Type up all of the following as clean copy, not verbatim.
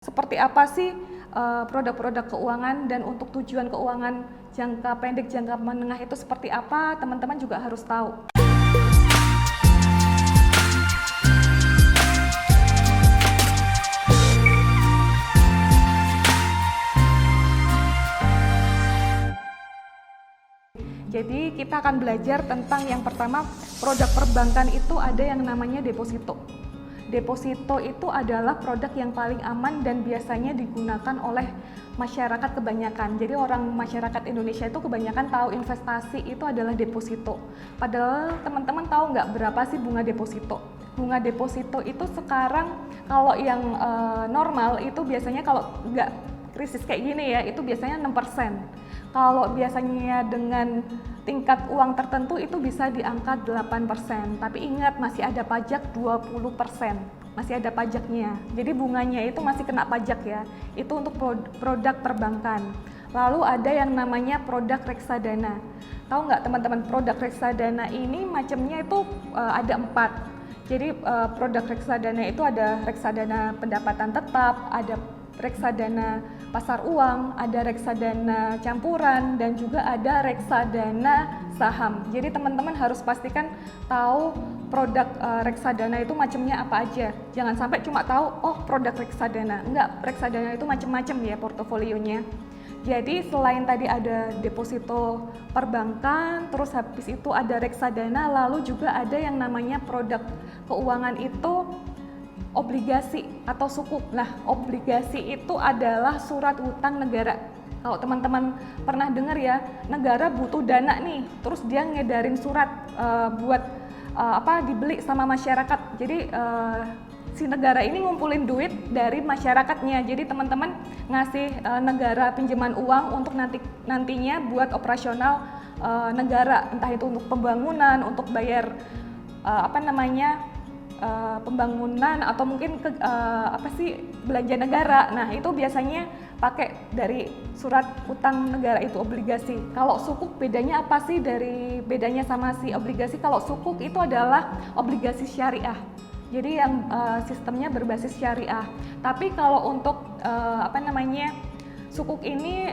Seperti apa sih produk-produk keuangan dan untuk tujuan keuangan jangka pendek, jangka menengah itu seperti apa, teman-teman juga harus tahu. Jadi kita akan belajar tentang yang pertama, produk perbankan itu ada yang namanya deposito. Deposito itu adalah produk yang paling aman dan biasanya digunakan oleh masyarakat kebanyakan. Jadi orang masyarakat Indonesia itu kebanyakan tahu investasi itu adalah deposito. Padahal teman-teman tahu nggak berapa sih bunga deposito? Bunga deposito itu sekarang kalau yang normal itu biasanya kalau nggak krisis kayak gini ya, itu biasanya 6%. Kalau biasanya dengan tingkat uang tertentu itu bisa di angka 8%, tapi ingat masih ada pajak 20%, masih ada pajaknya. Jadi bunganya itu masih kena pajak ya, itu untuk produk perbankan. Lalu ada yang namanya produk reksadana. Tahu nggak teman-teman, produk reksadana ini macamnya itu ada 4. Jadi produk reksadana itu ada reksadana pendapatan tetap, ada reksadana pasar uang, ada reksadana campuran, dan juga ada reksadana saham. Jadi teman-teman harus pastikan tahu produk reksadana itu macamnya apa aja. Jangan sampai cuma tahu, oh produk reksadana. Enggak, reksadana itu macam-macam ya portofolionya. Jadi selain tadi ada deposito perbankan, terus habis itu ada reksadana, lalu juga ada yang namanya produk keuangan itu obligasi atau sukuk. Nah, obligasi itu adalah surat hutang negara. Kalau teman-teman pernah dengar ya, negara butuh dana nih, terus dia ngedarin surat buat dibeli sama masyarakat. Jadi si negara ini ngumpulin duit dari masyarakatnya. Jadi teman-teman ngasih negara pinjaman uang untuk nantinya buat operasional negara, entah itu untuk pembangunan, untuk bayar pembangunan atau mungkin belanja negara. Nah, itu biasanya pakai dari surat utang negara itu obligasi. Kalau sukuk bedanya apa sih bedanya sama si obligasi? Kalau sukuk itu adalah obligasi syariah. Jadi yang sistemnya berbasis syariah. Tapi kalau untuk sukuk ini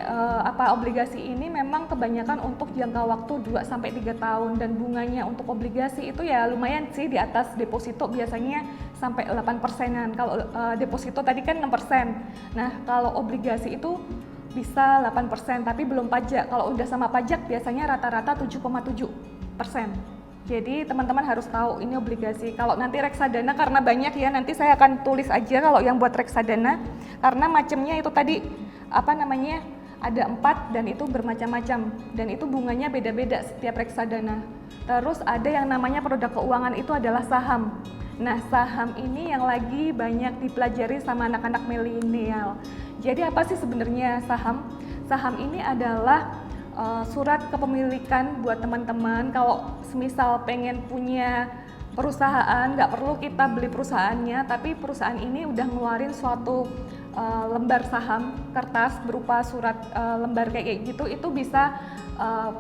obligasi ini memang kebanyakan untuk jangka waktu 2-3 tahun, dan bunganya untuk obligasi itu ya lumayan sih, di atas deposito biasanya sampai 8%-an. Kalau deposito tadi kan 6%. Nah, kalau obligasi itu bisa 8%, tapi belum pajak. Kalau udah sama pajak biasanya rata-rata 7,7%. Jadi teman-teman harus tahu ini obligasi. Kalau nanti reksadana, karena banyak ya, nanti saya akan tulis aja kalau yang buat reksadana, karena macamnya itu tadi ada 4 dan itu bermacam-macam, dan itu bunganya beda-beda setiap reksadana. Terus ada yang namanya produk keuangan, itu adalah saham. Nah, saham ini yang lagi banyak dipelajari sama anak-anak milenial. Jadi apa sih sebenarnya saham? Saham ini adalah surat kepemilikan buat teman-teman. Kalau semisal pengen punya perusahaan, nggak perlu kita beli perusahaannya, tapi perusahaan ini udah ngeluarin suatu lembar saham kertas berupa surat lembar kayak gitu, itu bisa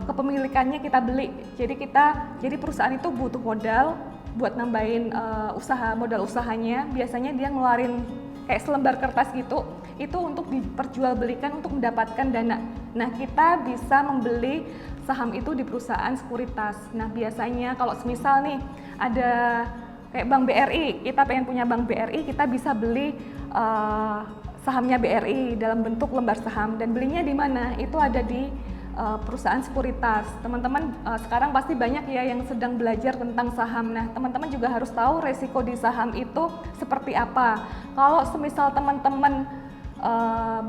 kepemilikannya kita beli. Jadi perusahaan itu butuh modal buat nambahin modal usahanya. Biasanya dia ngeluarin kayak selembar kertas gitu, itu untuk diperjualbelikan untuk mendapatkan dana. Nah, kita bisa membeli saham itu di perusahaan sekuritas. Nah, biasanya kalau semisal nih ada kayak Bank BRI, kita pengen punya Bank BRI, kita bisa beli sahamnya BRI dalam bentuk lembar saham. Dan belinya di mana? Itu ada di perusahaan sekuritas. Teman-teman sekarang pasti banyak ya yang sedang belajar tentang saham. Nah, teman-teman juga harus tahu resiko di saham itu seperti apa. Kalau semisal teman-teman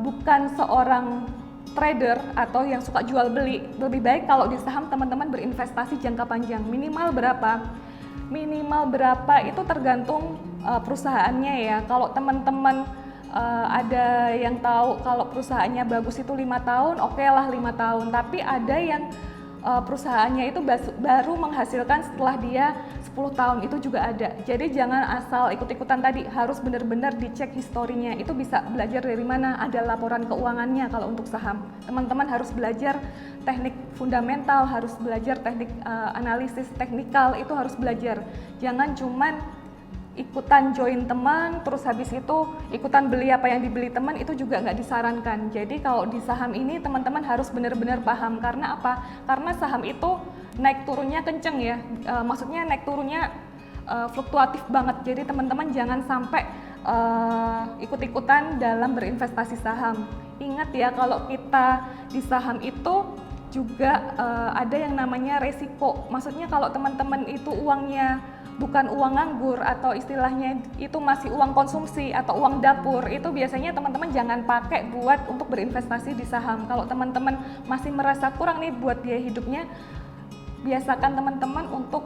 bukan seorang trader atau yang suka jual beli, lebih baik kalau di saham teman-teman berinvestasi jangka panjang. Minimal berapa? Minimal berapa itu tergantung perusahaannya ya. Kalau teman-teman ada yang tahu kalau perusahaannya bagus itu 5 tahun, oke lah 5 tahun. Tapi ada yang perusahaannya itu baru menghasilkan setelah dia 10 tahun, itu juga ada. Jadi jangan asal ikut-ikutan tadi, harus benar-benar dicek historinya. Itu bisa belajar dari mana, ada laporan keuangannya kalau untuk saham. Teman-teman harus belajar teknik fundamental, harus belajar teknik analisis teknikal, itu harus belajar. Jangan cuman ikutan join teman, terus habis itu ikutan beli apa yang dibeli teman, itu juga nggak disarankan. Jadi kalau di saham ini teman-teman harus benar-benar paham. Karena apa? Karena saham itu naik turunnya kenceng ya, maksudnya naik turunnya fluktuatif banget. Jadi teman-teman jangan sampai ikut-ikutan dalam berinvestasi saham. Ingat ya, kalau kita di saham itu juga ada yang namanya resiko. Maksudnya kalau teman-teman itu uangnya bukan uang nganggur atau istilahnya itu masih uang konsumsi atau uang dapur, itu biasanya teman-teman jangan pakai buat untuk berinvestasi di saham. Kalau teman-teman masih merasa kurang nih buat biaya hidupnya, biasakan teman-teman untuk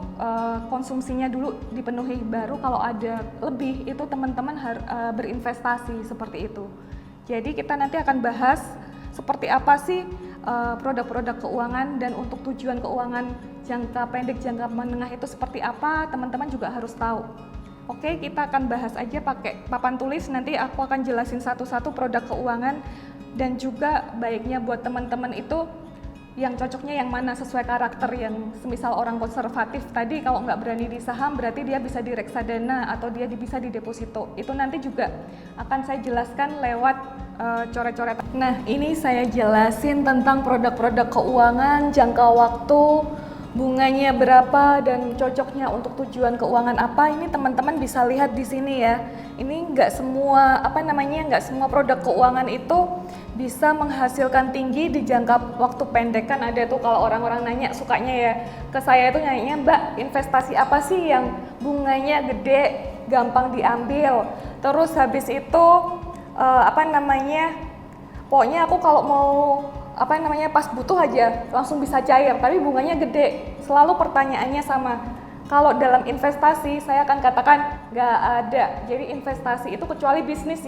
konsumsinya dulu dipenuhi, baru kalau ada lebih itu teman-teman berinvestasi seperti itu. Jadi kita nanti akan bahas seperti apa sih produk-produk keuangan, dan untuk tujuan keuangan jangka pendek, jangka menengah itu seperti apa, teman-teman juga harus tahu. Oke, kita akan bahas aja pakai papan tulis, nanti aku akan jelasin satu-satu produk keuangan, dan juga baiknya buat teman-teman itu yang cocoknya yang mana sesuai karakter. Yang semisal orang konservatif tadi, kalau nggak berani di saham berarti dia bisa di reksadana atau dia bisa di deposito. Itu nanti juga akan saya jelaskan lewat coret-coret. Nah, ini saya jelasin tentang produk-produk keuangan, jangka waktu, bunganya berapa, dan cocoknya untuk tujuan keuangan apa. Ini teman-teman bisa lihat di sini ya. Ini nggak semua nggak semua produk keuangan itu bisa menghasilkan tinggi di jangka waktu pendek. Kan ada tuh kalau orang-orang nanya, sukanya ya ke saya itu nanya, Mbak, investasi apa sih yang bunganya gede, gampang diambil, terus habis itu pokoknya aku kalau mau pas butuh aja langsung bisa cair, tapi bunganya gede. Selalu pertanyaannya sama. Kalau dalam investasi saya akan katakan nggak ada. Jadi investasi itu kecuali bisnis.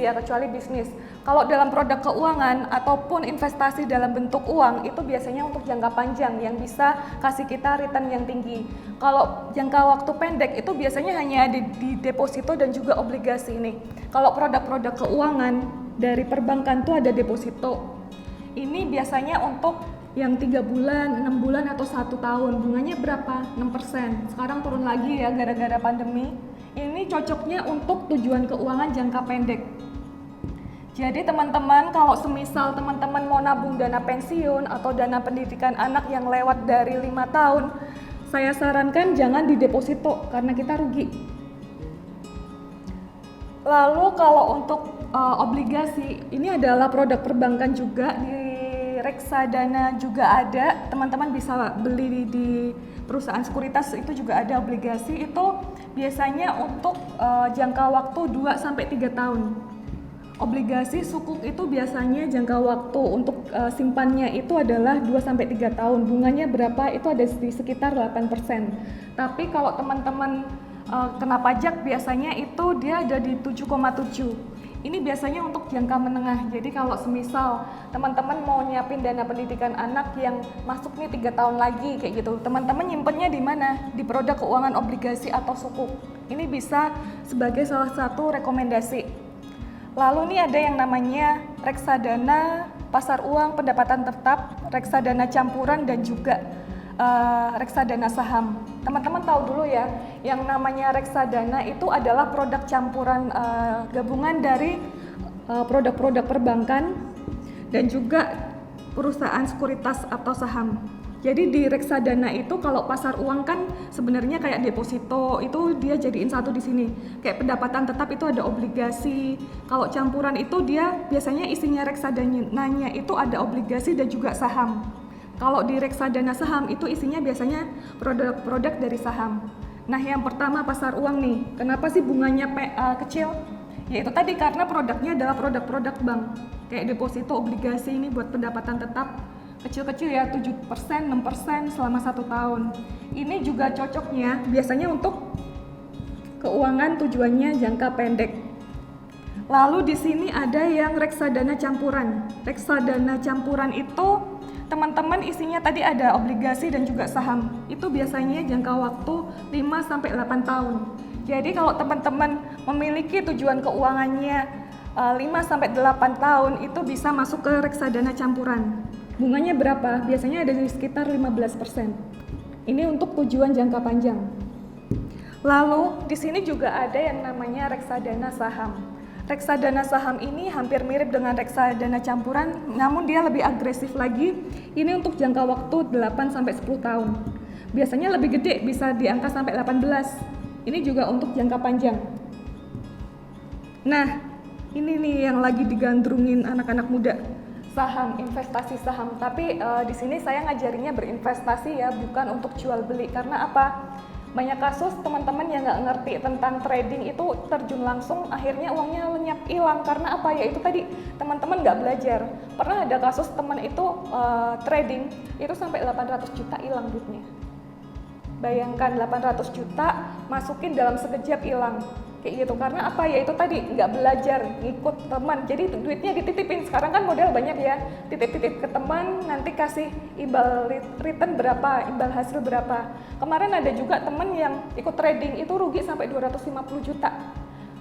Kalau dalam produk keuangan ataupun investasi dalam bentuk uang itu biasanya untuk jangka panjang yang bisa kasih kita return yang tinggi. Kalau jangka waktu pendek itu biasanya hanya ada di deposito dan juga obligasi nih. Kalau produk-produk keuangan dari perbankan tuh ada deposito. Ini biasanya untuk yang 3 bulan, 6 bulan, atau 1 tahun. Bunganya berapa? 6%. Sekarang turun lagi ya gara-gara pandemi. Ini cocoknya untuk tujuan keuangan jangka pendek. Jadi teman-teman, kalau semisal teman-teman mau nabung dana pensiun atau dana pendidikan anak yang lewat dari 5 tahun, saya sarankan jangan di deposito karena kita rugi. Lalu kalau untuk obligasi, ini adalah produk perbankan juga, di reksadana juga ada, teman-teman bisa beli di perusahaan sekuritas itu juga ada obligasi. Itu biasanya untuk jangka waktu 2-3 tahun. Obligasi sukuk itu biasanya jangka waktu untuk simpannya itu adalah 2-3 tahun. Bunganya berapa? Itu ada di sekitar 8%. Tapi kalau teman-teman kena pajak biasanya itu dia ada di 7,7. Ini biasanya untuk jangka menengah. Jadi kalau semisal teman-teman mau nyiapin dana pendidikan anak yang masuk nih 3 tahun lagi kayak gitu, teman-teman nyimpennya di mana? Di produk keuangan obligasi atau sukuk. Ini bisa sebagai salah satu rekomendasi. Lalu nih ada yang namanya reksadana pasar uang pendapatan tetap, reksadana campuran, dan juga reksadana saham. Teman-teman tahu dulu ya, yang namanya reksadana itu adalah produk campuran gabungan dari produk-produk perbankan dan juga perusahaan sekuritas atau saham. Jadi di reksadana itu kalau pasar uang kan sebenarnya kayak deposito, itu dia jadiin satu di sini. Kayak pendapatan tetap itu ada obligasi. Kalau campuran itu dia biasanya isinya reksadananya itu ada obligasi dan juga saham. Kalau di reksadana saham itu isinya biasanya produk-produk dari saham. Nah, yang pertama pasar uang nih. Kenapa sih bunganya kecil? Yaitu tadi karena produknya adalah produk-produk bank. Kayak deposito, obligasi ini buat pendapatan tetap kecil-kecil ya, 7%, 6% selama 1 tahun. Ini juga cocoknya biasanya untuk keuangan tujuannya jangka pendek. Lalu di sini ada yang reksadana campuran. Reksadana campuran itu teman-teman isinya tadi ada obligasi dan juga saham. Itu biasanya jangka waktu 5-8 tahun. Jadi kalau teman-teman memiliki tujuan keuangannya 5-8 tahun, itu bisa masuk ke reksadana campuran. Bunganya berapa? Biasanya ada di sekitar 15%. Ini untuk tujuan jangka panjang. Lalu di sini juga ada yang namanya reksadana saham. Reksadana saham ini hampir mirip dengan reksadana campuran, namun dia lebih agresif lagi. Ini untuk jangka waktu 8 sampai 10 tahun. Biasanya lebih gede, bisa di angka sampai 18. Ini juga untuk jangka panjang. Nah, ini nih yang lagi digandrungin anak-anak muda. Saham, investasi saham. Tapi di sini saya ngajarinya berinvestasi ya, bukan untuk jual beli. Karena apa? Banyak kasus teman-teman yang nggak ngerti tentang trading itu terjun langsung, akhirnya uangnya lenyap hilang. Karena apa? Ya itu tadi, teman-teman nggak belajar. Pernah ada kasus teman itu trading, itu sampai 800 juta hilang duitnya. Bayangkan 800 juta masukin dalam sekejap hilang. Kayak gitu, karena apa? Ya itu tadi, nggak belajar, ngikut teman, jadi duitnya dititipin. Sekarang kan model banyak ya, titip-titip ke teman, nanti kasih imbal return berapa, imbal hasil berapa. Kemarin ada juga teman yang ikut trading, itu rugi sampai 250 juta.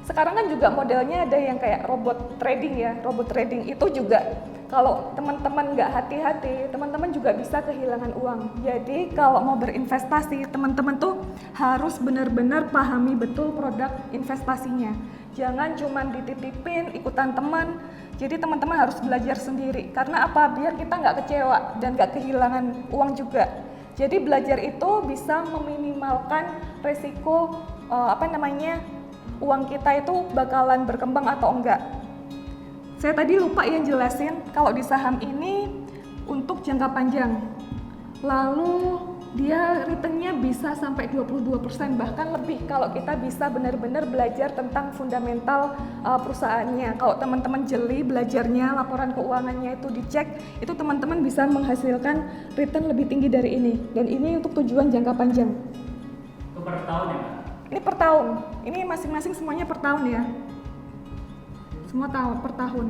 Sekarang kan juga modelnya ada yang kayak robot trading ya, robot trading itu juga kalau teman-teman nggak hati-hati, teman-teman juga bisa kehilangan uang. Jadi kalau mau berinvestasi, teman-teman tuh harus benar-benar pahami betul produk investasinya. Jangan cuma dititipin, ikutan teman. Jadi teman-teman harus belajar sendiri. Karena apa? Biar kita nggak kecewa dan nggak kehilangan uang juga. Jadi belajar itu bisa meminimalkan resiko uang kita itu bakalan berkembang atau enggak. Saya tadi lupa ya jelasin kalau di saham ini untuk jangka panjang. Lalu dia returnnya bisa sampai 22%, bahkan lebih kalau kita bisa benar-benar belajar tentang fundamental perusahaannya. Kalau teman-teman jeli belajarnya, laporan keuangannya itu dicek, itu teman-teman bisa menghasilkan return lebih tinggi dari ini. Dan ini untuk tujuan jangka panjang. Itu per tahun ya, Mbak? Ini per tahun. Ini masing-masing semuanya per tahun ya. Semua tahun per tahun.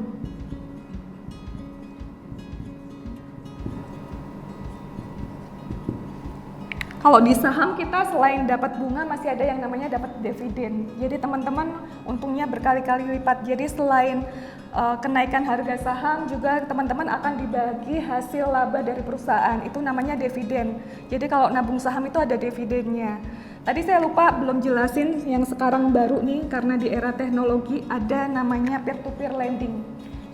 Kalau di saham kita selain dapat bunga masih ada yang namanya dapat dividen. Jadi teman-teman untungnya berkali-kali lipat. Jadi selain kenaikan harga saham juga teman-teman akan dibagi hasil laba dari perusahaan. Itu namanya dividen. Jadi kalau nabung saham itu ada dividennya. Tadi saya lupa belum jelasin yang sekarang baru nih, karena di era teknologi ada namanya peer-to-peer lending.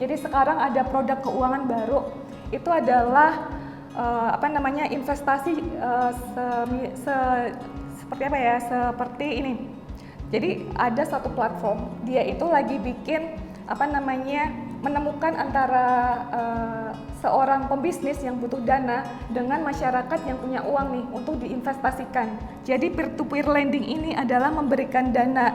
Jadi sekarang ada produk keuangan baru, itu adalah investasi seperti ini. Jadi ada satu platform, dia itu lagi bikin menemukan antara seorang pembisnis yang butuh dana dengan masyarakat yang punya uang nih untuk diinvestasikan. Jadi peer-to-peer lending ini adalah memberikan dana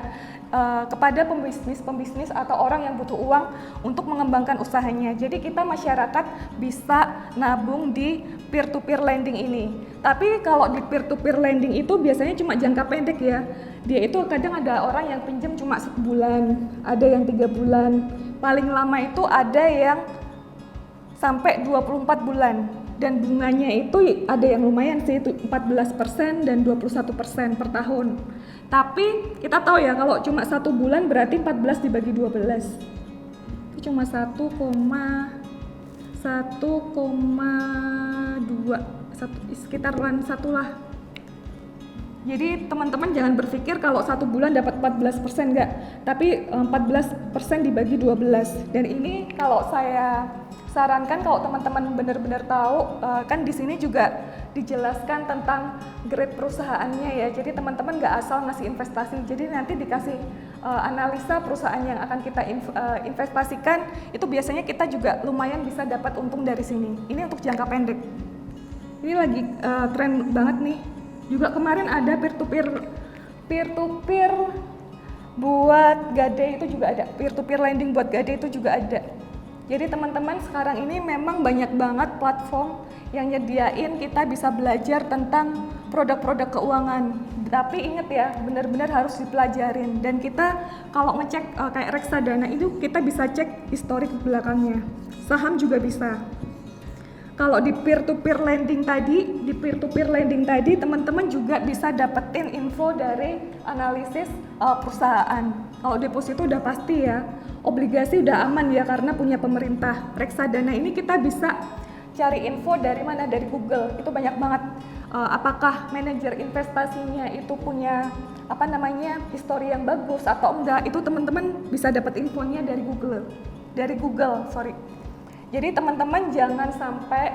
kepada pembisnis atau orang yang butuh uang untuk mengembangkan usahanya. Jadi kita masyarakat bisa nabung di peer-to-peer lending ini. Tapi kalau di peer-to-peer lending itu biasanya cuma jangka pendek ya. Dia itu kadang ada orang yang pinjam cuma sebulan, ada yang 3 bulan. Paling lama itu ada yang sampai 24 bulan. Dan bunganya itu ada yang lumayan sih, itu 14% dan 21% per tahun. Tapi kita tahu ya kalau cuma 1 bulan berarti 14 dibagi 12. Itu cuma 1,2, sekitaran 1 lah. Jadi teman-teman jangan berpikir kalau 1 bulan dapat 14%, enggak. Tapi 14% dibagi 12. Dan ini kalau saya sarankan kalau teman-teman benar-benar tahu, kan di sini juga dijelaskan tentang grade perusahaannya ya. Jadi teman-teman nggak asal ngasih investasi. Jadi nanti dikasih analisa perusahaan yang akan kita investasikan. Itu biasanya kita juga lumayan bisa dapat untung dari sini. Ini untuk jangka pendek. Ini lagi tren banget nih. Juga kemarin ada peer-to-peer buat Gade itu juga ada. Peer-to-peer lending buat Gade itu juga ada. Jadi teman-teman sekarang ini memang banyak banget platform yang nyediain kita bisa belajar tentang produk-produk keuangan. Tapi ingat ya, benar-benar harus dipelajarin. Dan kita kalau ngecek kayak reksadana itu kita bisa cek historik belakangnya. Saham juga bisa. Kalau di peer-to-peer lending tadi, teman-teman juga bisa dapetin info dari analisis perusahaan. Kalau deposito udah pasti ya, obligasi udah aman ya karena punya pemerintah. Reksadana ini kita bisa cari info dari mana? Dari Google. Itu banyak banget apakah manajer investasinya itu punya histori yang bagus atau enggak, itu teman-teman bisa dapat infonya dari Google. Jadi teman-teman jangan sampai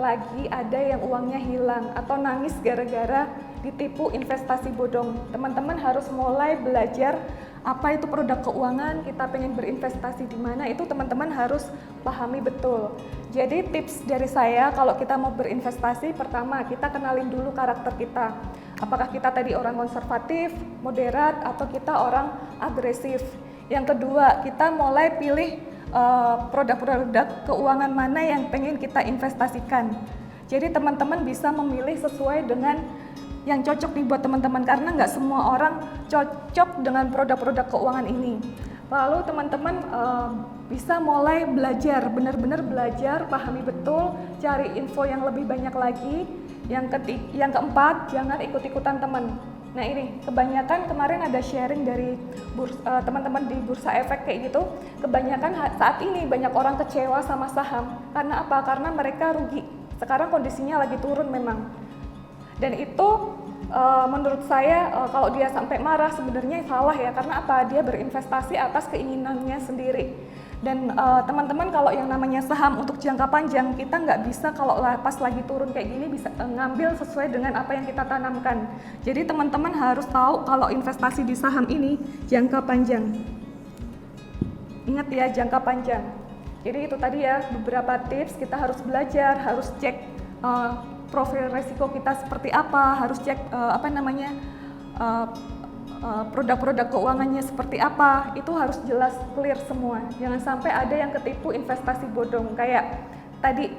lagi ada yang uangnya hilang atau nangis gara-gara ditipu investasi bodong. Teman-teman harus mulai belajar apa itu produk keuangan, kita pengen berinvestasi di mana, itu teman-teman harus pahami betul. Jadi tips dari saya kalau kita mau berinvestasi, pertama kita kenalin dulu karakter kita. Apakah kita tadi orang konservatif, moderat, atau kita orang agresif. Yang kedua, kita mulai pilih produk-produk keuangan mana yang pengen kita investasikan. Jadi teman-teman bisa memilih sesuai dengan yang cocok nih buat teman-teman, karena nggak semua orang cocok dengan produk-produk keuangan ini. Lalu teman-teman bisa mulai belajar, benar-benar belajar, pahami betul, cari info yang lebih banyak lagi. Yang keempat, jangan ikut-ikutan teman. Nah ini, kebanyakan kemarin ada sharing dari teman-teman di Bursa Efek kayak gitu, kebanyakan saat ini banyak orang kecewa sama saham. Karena apa? Karena mereka rugi. Sekarang kondisinya lagi turun memang. Dan itu menurut saya kalau dia sampai marah sebenarnya salah ya, karena apa? Dia berinvestasi atas keinginannya sendiri. Dan teman-teman kalau yang namanya saham untuk jangka panjang, kita nggak bisa kalau pas lagi turun kayak gini bisa ngambil sesuai dengan apa yang kita tanamkan. Jadi teman-teman harus tahu kalau investasi di saham ini jangka panjang. Ingat ya, jangka panjang. Jadi itu tadi ya beberapa tips, kita harus belajar, harus cek profil resiko kita seperti apa, harus cek produk-produk keuangannya seperti apa, itu harus jelas, clear semua. Jangan sampai ada yang ketipu investasi bodong kayak tadi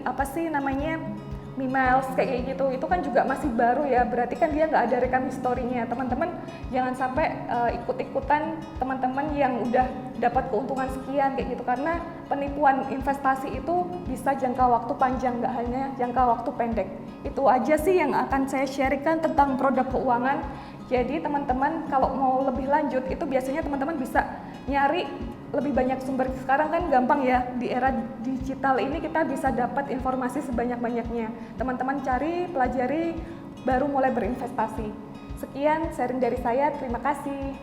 Mimiles kayak gitu, itu kan juga masih baru ya, berarti kan dia nggak ada rekam historinya. Teman-teman jangan sampai ikut-ikutan teman-teman yang udah dapat keuntungan sekian kayak gitu, karena penipuan investasi itu bisa jangka waktu panjang, nggak hanya jangka waktu pendek. Itu aja sih yang akan saya sharingkan tentang produk keuangan. Jadi teman-teman kalau mau lebih lanjut itu biasanya teman-teman bisa nyari lebih banyak sumber. Sekarang kan gampang ya, di era digital ini kita bisa dapat informasi sebanyak-banyaknya. Teman-teman cari, pelajari, baru mulai berinvestasi. Sekian sharing dari saya, terima kasih.